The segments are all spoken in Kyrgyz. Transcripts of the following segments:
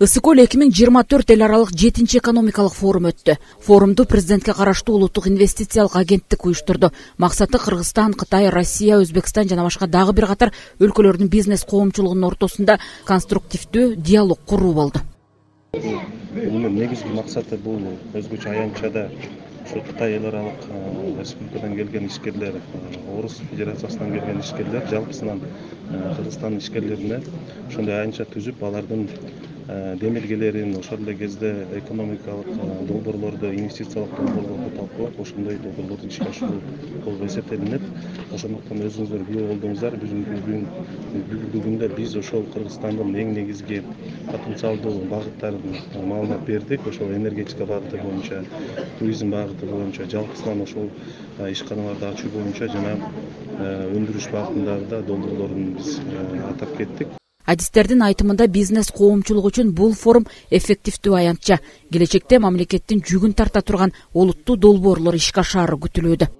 Ысык көл 2024 эл аралык 7-чи экономикалык форум өттү. Форумду президентке караштуу улуттук инвестициялык агенттик уюштурду. Максаты Кыргызстан, Кытай, Россия, Өзбекстан жана башка дагы бир катар өлкөлөрдүн бизнес коомчулугунун ортосунда конструктивдүү диалог куруу болду. Негизги максаты бул өзгөчө аянтчада Кытай эл аралык республикадан келген ишкерлер, Орус Федерациясынан келген ишкерлер жалпысынан Кыргызстан ишкерлерине ошондой аянтча түзүп, алардын демилгелерин, ошол эле кезде экономикалык долбоорлорду, инвестициялык долбоорлорду талкуулап, ошондой долбоорлорду ишке ашыруу болуп эсептелинет. Ошондуктан өзүңүздөр күбө болдуңуздар, бүгүнкү күндө биз ошол Кыргызстандын эң негизги потенциалдуу багыттарын маалымат бердик. Ошол энергетика багыты боюнча, туризм багыты боюнча, жалпысынан ошол ишканаларды ачуу боюнча жана өндүрүш багытындагы да долбоорлорун биз атап кеттик. Адистердин айтымында бизнес коомчулук үчүн бул форум эффективдүү аянтча. Келечекте мамлекеттин жүгүн тарта турган олуттуу долбоорлор ишке ашаары күтүлүүдө.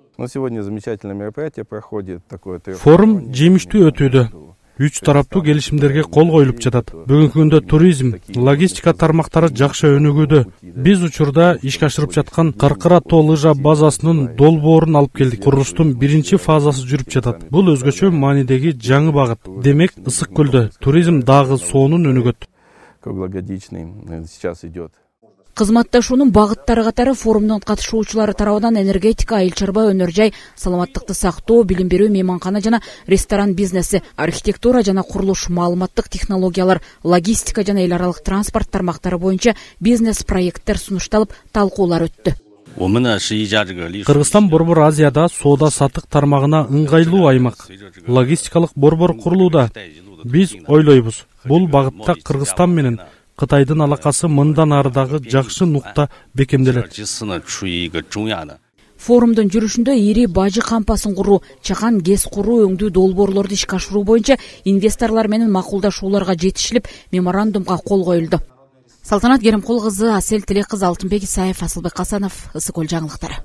Форум жемиштүү өтүүдө. 3 тараптуу келишимдерге кол коюлуп жатат. Бүгүнкү күндө туризм, логистика тармактары жакшы өнүгүүдө. Биз учурда ишке ашырып жаткан Каркыра тоо лыжа базасынын долбоорун алып келдик. Курулуштун 1-чи фазасы жүрүп жатат. Бул өзгөчө маанидеги жаңы багыт. Демек, Ысык көлдө туризм дагы сонун өнүгөт. Кызматташуунун багыттары катары форумдун катышуучулары тарабынан энергетика, айыл чарба, өнөр жай, саламаттыкты сактоо, билим берүү, мейманкана жана ресторан бизнеси, архитектура жана курулуш, маалыматтык технологиялар, логистика жана эл аралык транспорт тармактары боюнча бизнес проекттер сунушталып, талкуулар өттү. Кыргызстан Борбор Азияда соода саттык тармагына ыңгайлуу аймак. Логистикалык борбор курулууда. Биз ойлойбуз, бул багытта Кыргызстан менен Кытайдын алакасы мындан ары жакшы нукта бекемделет. Форумдун жүрүшүндө ири бажы кампасын куруу, чакан гез куруу, өңдүү долбоорлорду ишке ашыруу боюнча инвесторлор менен макулдашууларга жетишилип, меморандумга кол коюлду. Салтанат Керимкул кызы, Асель Тилек кызы, Алтынбек Исаев, Асылбек Касанов, Ысык көл жаңылыктары.